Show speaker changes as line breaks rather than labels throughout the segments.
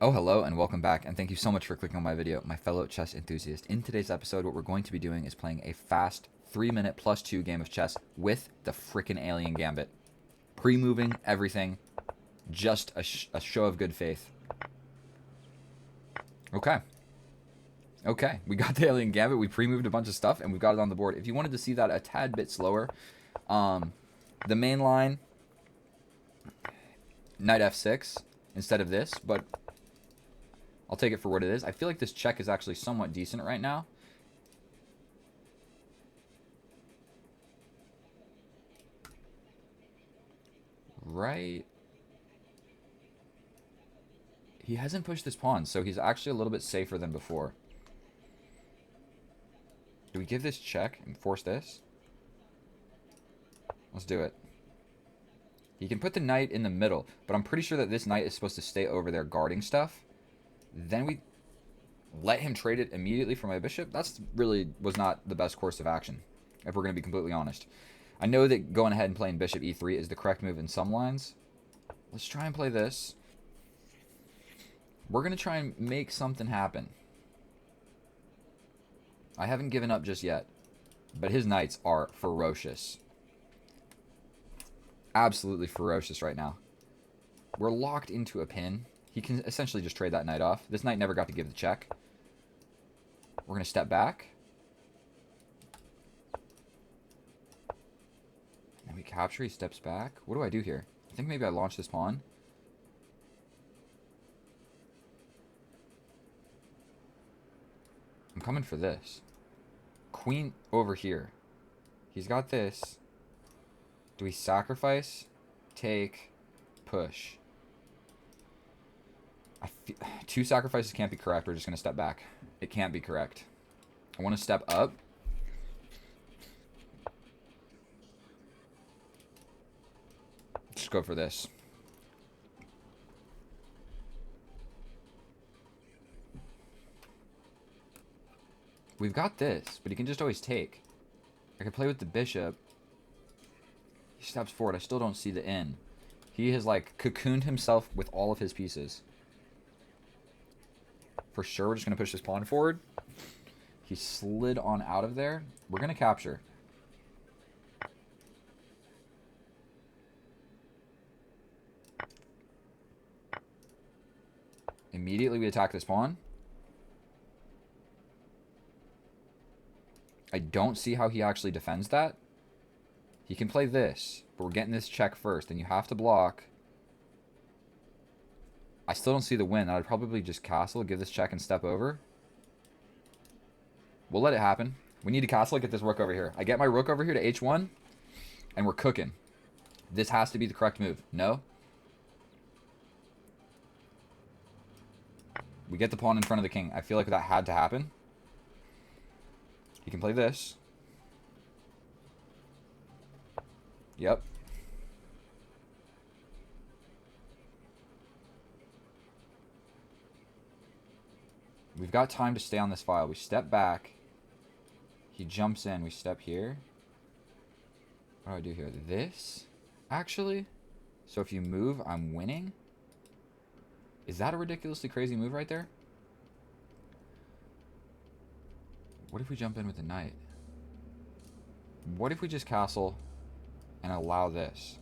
Oh, hello and welcome back, and thank you so much for clicking on my video, my fellow chess enthusiast. In today's episode, what we're going to be doing is playing a fast 3-minute +2 game of chess with the frickin' alien Gambit. Pre-moving everything, just a show of good faith. Okay, we got the alien Gambit, we pre-moved a bunch of stuff, and we've got it on the board. If you wanted to see that a tad bit slower, the main line, knight f6 instead of this, but I'll take it for what it is. I feel like this check is actually somewhat decent right now. Right. He hasn't pushed this pawn, so he's actually a little bit safer than before. Do we give this check and force this? Let's do it. He can put the knight in the middle, but I'm pretty sure that this knight is supposed to stay over there guarding stuff. Then we let him trade it immediately for my bishop. That's really was not the best course of action, if we're going to be completely honest. I know that going ahead and playing bishop e3 is the correct move in some lines. Let's try and play this. We're going to try and make something happen. I haven't given up just yet, but his knights are ferocious. Absolutely ferocious right now. We're locked into a pin. He can essentially just trade that knight off. This knight never got to give the check. We're going to step back. And we capture, he steps back. What do I do here? I think maybe I launch this pawn. I'm coming for this. Queen over here. He's got this. Do we sacrifice? Take. Push. Two sacrifices can't be correct. We're just going to step back. It can't be correct. I want to step up. Just go for this. We've got this, but he can just always take. I can play with the bishop. He steps forward. I still don't see the in. He has, like, cocooned himself with all of his pieces. For sure, we're just going to push this pawn forward. He slid on out of there. We're going to capture. Immediately, we attack this pawn. I don't see how he actually defends that. He can play this, but we're getting this check first, and you have to block. I still don't see the win. I'd probably just castle, give this check, and step over. We'll let it happen. We need to castle, get this rook over here. I get my rook over here to h1, and we're cooking. This has to be the correct move. No? We get the pawn in front of the king. I feel like that had to happen. He can play this. Yep. We've got time to stay on this file. We step back. He jumps in. We step here. What do I do here? This? Actually? So if you move, I'm winning? Is that a ridiculously crazy move right there? What if we jump in with the knight? What if we just castle and allow this?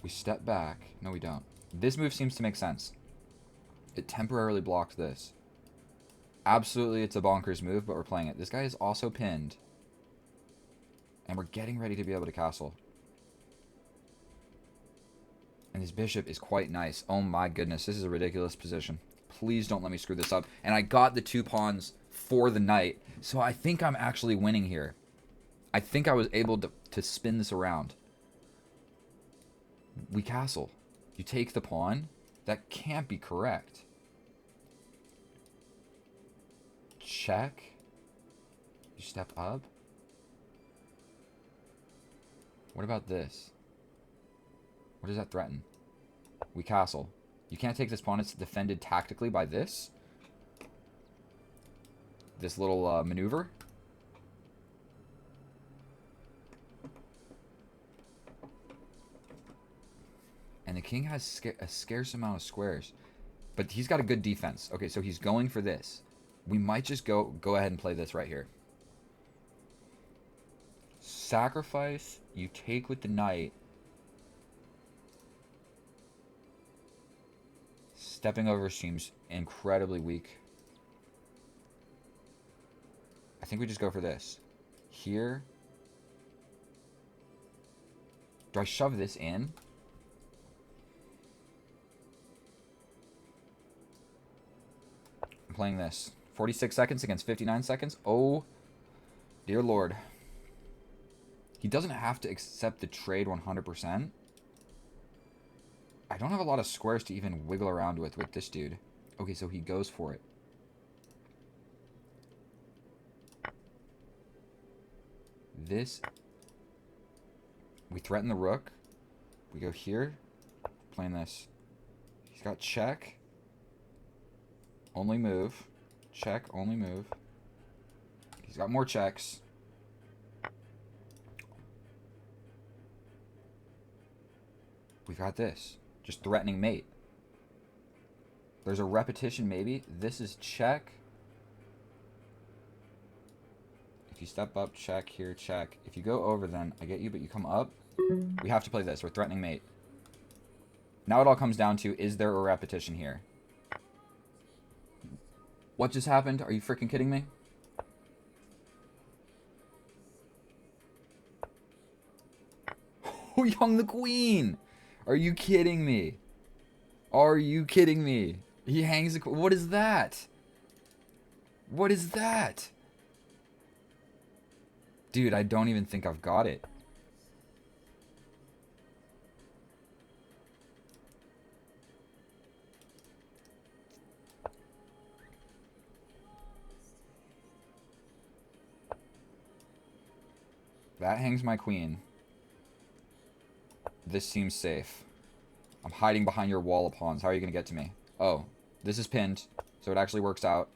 We step back. No, we don't. This move seems to make sense. It temporarily blocks this. Absolutely, it's a bonkers move, but we're playing it. This guy is also pinned. And we're getting ready to be able to castle. And his bishop is quite nice. Oh my goodness, this is a ridiculous position. Please don't let me screw this up. And I got the 2 pawns for the knight, so I think I'm actually winning here. I think I was able to spin this around. We castle. You take the pawn. That can't be correct. Check. You step up. What about this? What does that threaten? We castle. You can't take this pawn. It's defended tactically by this. This little maneuver. And the king has a scarce amount of squares. But he's got a good defense. Okay, so he's going for this. We might just go ahead and play this right here. Sacrifice. You take with the knight. Stepping over seems incredibly weak. I think we just go for this. Here. Do I shove this in? I'm playing this. 46 seconds against 59 seconds. Oh, dear Lord. He doesn't have to accept the trade 100%. I don't have a lot of squares to even wiggle around with this dude. Okay, so he goes for it. This. We threaten the rook. We go here. Playing this. He's got check. Only move. Check, only move. He's got more checks. We've got this. Just threatening mate. There's a repetition maybe. This is check. If you step up, check here, check. If you go over, then I get you, but you come up. We have to play this. We're threatening mate. Now it all comes down to, is there a repetition here? What just happened? Are you freaking kidding me? Oh, he hung the queen! Are you kidding me? Are you kidding me? He hangs the queen. What is that? What is that? Dude, I don't even think I've got it. That hangs my queen. This seems safe. I'm hiding behind your wall of pawns. How are you going to get to me? Oh, this is pinned, so it actually works out.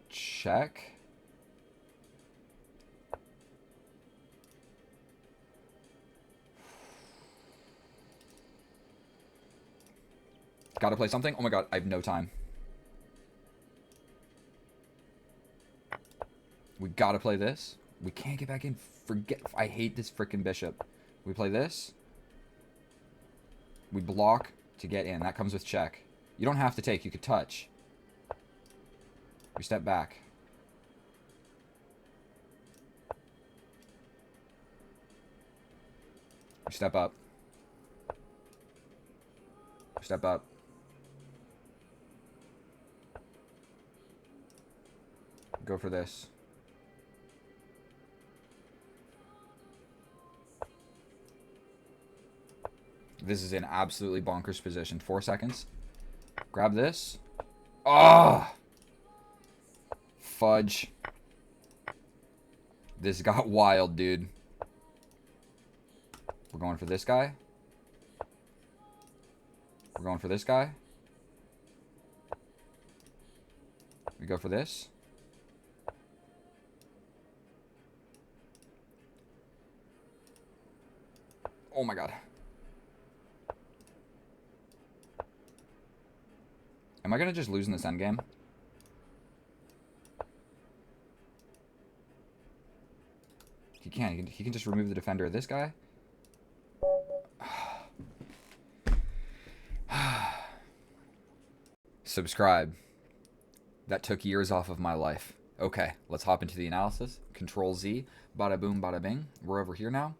Check. Gotta play something? Oh my god, I have no time. We gotta play this. We can't get back in. Forget. I hate this frickin' bishop. We play this. We block to get in. That comes with check. You don't have to take. You could touch. We step back. We step up. We step up. Go for this. This is an absolutely bonkers position. 4 seconds. Grab this. Ah! Oh! Fudge. This got wild, dude. We're going for this guy. We're going for this guy. We go for this. Oh my god. Am I going to just lose in this endgame? He can. He can just remove the defender of this guy. Subscribe. That took years off of my life. Okay, let's hop into the analysis. Control Z. Bada boom, bada bing. We're over here now.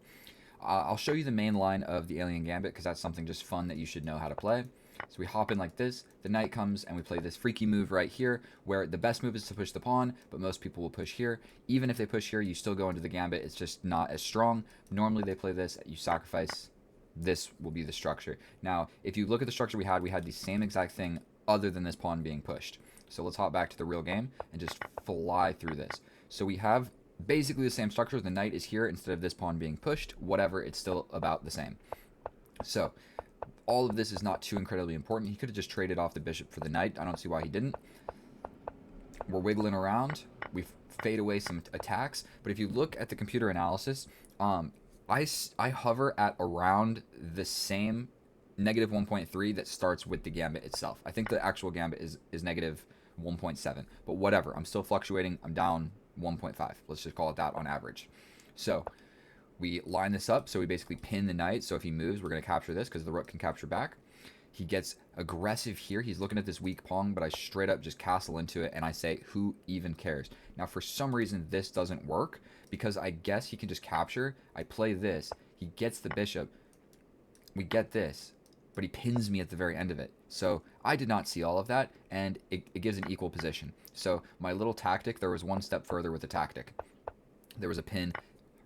I'll show you the main line of the Alien Gambit because that's something just fun that you should know how to play. So we hop in like this, the knight comes, and we play this freaky move right here, where the best move is to push the pawn, but most people will push here. Even if they push here, you still go into the gambit, it's just not as strong. Normally they play this, you sacrifice, this will be the structure. Now, if you look at the structure we had the same exact thing other than this pawn being pushed. So let's hop back to the real game and just fly through this. So we have basically the same structure, the knight is here instead of this pawn being pushed, whatever, it's still about the same. So, all of this is not too incredibly important. He could have just traded off the bishop for the knight. I don't see why he didn't. We're wiggling around. We fade away some attacks. But if you look at the computer analysis, I hover at around the same negative 1.3 that starts with the Gambit itself. I think the actual Gambit is negative 1.7, but whatever. I'm still fluctuating. I'm down 1.5. Let's just call it that on average. So we line this up. So we basically pin the knight. So if he moves, we're going to capture this because the rook can capture back. He gets aggressive here. He's looking at this weak pawn, but I straight up just castle into it, and I say, who even cares? Now, for some reason, this doesn't work, because I guess he can just capture. I play this. He gets the bishop. We get this, but he pins me at the very end of it. So I did not see all of that, and it gives an equal position. So my little tactic, there was one step further with the tactic. There was a pin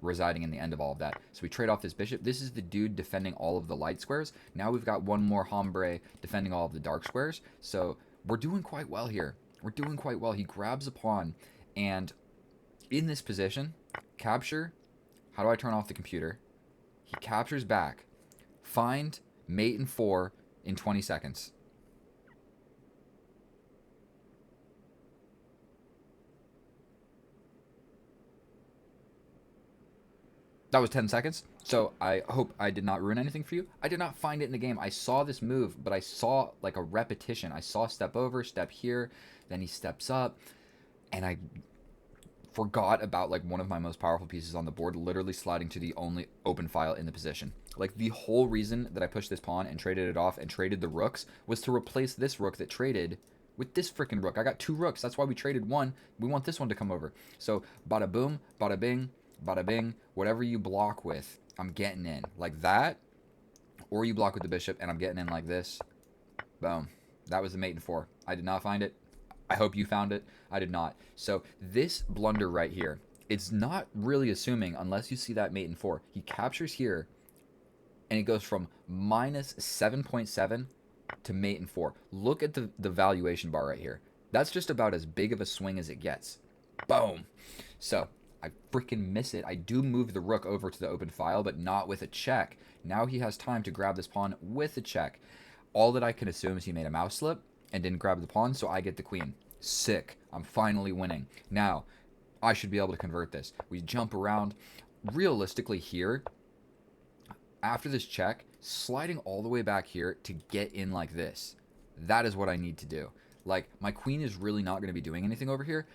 residing in the end of all of that. So we trade off this bishop. This is the dude defending all of the light squares. Now we've got one more hombre defending all of the dark squares. So we're doing quite well here. We're doing quite well. He grabs a pawn, and in this position, capture. How do I turn off the computer? He captures back. Find mate and 4 in 20 seconds. That was 10 seconds. So I hope I did not ruin anything for you. I did not find it in the game. I saw this move, but I saw like a repetition. I saw step over, step here, then he steps up, and I forgot about like one of my most powerful pieces on the board, literally sliding to the only open file in the position. Like the whole reason that I pushed this pawn and traded it off and traded the rooks was to replace this rook that traded with this freaking rook. I got 2 rooks. That's why we traded one. We want this one to come over. So bada boom, bada bing, bada bing. Whatever you block with, I'm getting in like that, or you block with the bishop and I'm getting in like this. Boom. That was the mate and 4. I did not find it. I hope you found it. I did not. So this blunder right here, it's not really assuming unless you see that mate and 4. He captures here, and it goes from minus 7.7 to mate and 4. Look at the valuation bar right here. That's just about as big of a swing as it gets. Boom. So I freaking miss it. I do move the rook over to the open file, but not with a check. Now he has time to grab this pawn with a check. All that I can assume is he made a mouse slip and didn't grab the pawn, so I get the queen. Sick. I'm finally winning. Now, I should be able to convert this. We jump around. Realistically here, after this check, sliding all the way back here to get in like this. That is what I need to do. Like, my queen is really not going to be doing anything over here.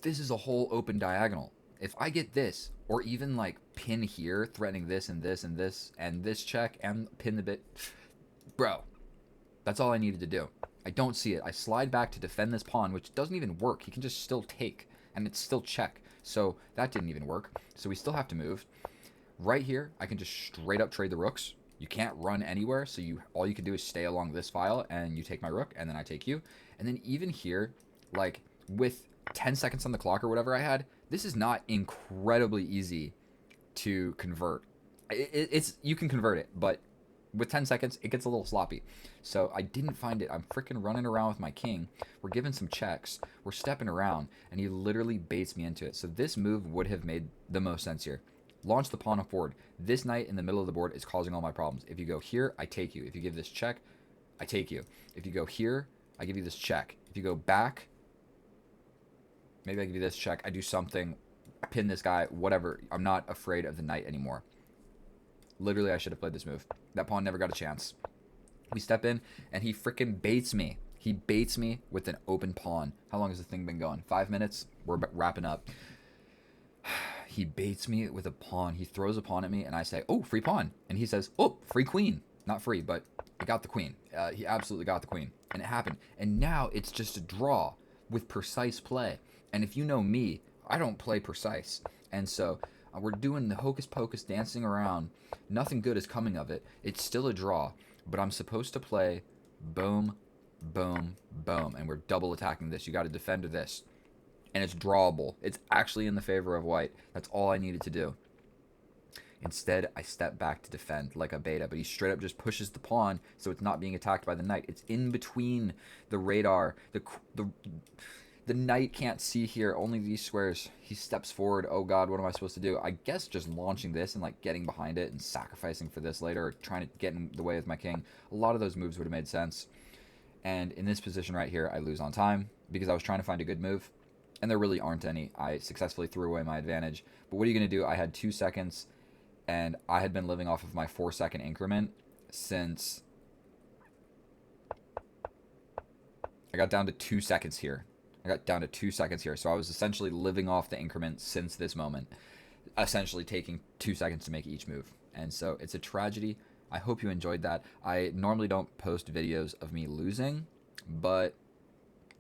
This is a whole open diagonal. If I get this, or even like pin here, threatening this and this and this and this check and pin the bit, bro, that's all I needed to do. I don't see it. I slide back to defend this pawn, which doesn't even work. He can just still take, and it's still check. So that didn't even work. So we still have to move. Right here, I can just straight up trade the rooks. You can't run anywhere, so all you can do is stay along this file, and you take my rook, and then I take you. And then even here, like with 10 seconds on the clock or whatever I had, this is not incredibly easy to convert. It's you can convert it, but with 10 seconds, it gets a little sloppy. So I didn't find it. I'm freaking running around with my king. We're giving some checks. We're stepping around, and he literally baits me into it. So this move would have made the most sense here. Launch the pawn forward. This knight in the middle of the board is causing all my problems. If you go here, I take you. If you give this check, I take you. If you go here, I give you this check. If you go back, maybe I give you this check. I do something. I pin this guy, whatever. I'm not afraid of the knight anymore. Literally, I should have played this move. That pawn never got a chance. We step in, and he freaking baits me. He baits me with an open pawn. How long has the thing been going? 5 minutes? We're wrapping up. He baits me with a pawn. He throws a pawn at me, and I say, oh, free pawn. And he says, oh, free queen. Not free, but I got the queen. He absolutely got the queen. And it happened. And now it's just a draw with precise play. And if you know me, I don't play precise. And so we're doing the hocus pocus dancing around. Nothing good is coming of it. It's still a draw. But I'm supposed to play boom, boom, boom. And we're double attacking this. You got to defend this. And it's drawable. It's actually in the favor of white. That's all I needed to do. Instead, I step back to defend like a beta, but he straight up just pushes the pawn so it's not being attacked by the knight. It's in between the radar. The knight can't see here, only these squares. He steps forward. Oh god, what am I supposed to do? I guess just launching this and like getting behind it and sacrificing for this later, or trying to get in the way of my king. A lot of those moves would have made sense. And in this position right here, I lose on time because I was trying to find a good move. And there really aren't any. I successfully threw away my advantage. But what are you going to do? I had 2 seconds, and I had been living off of my 4-second increment since I got down to 2 seconds here. So I was essentially living off the increment since this moment, essentially taking 2 seconds to make each move. And so it's a tragedy. I hope you enjoyed that. I normally don't post videos of me losing, but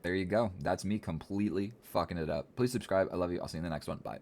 there you go. That's me completely fucking it up. Please subscribe. I love you. I'll see you in the next one. Bye.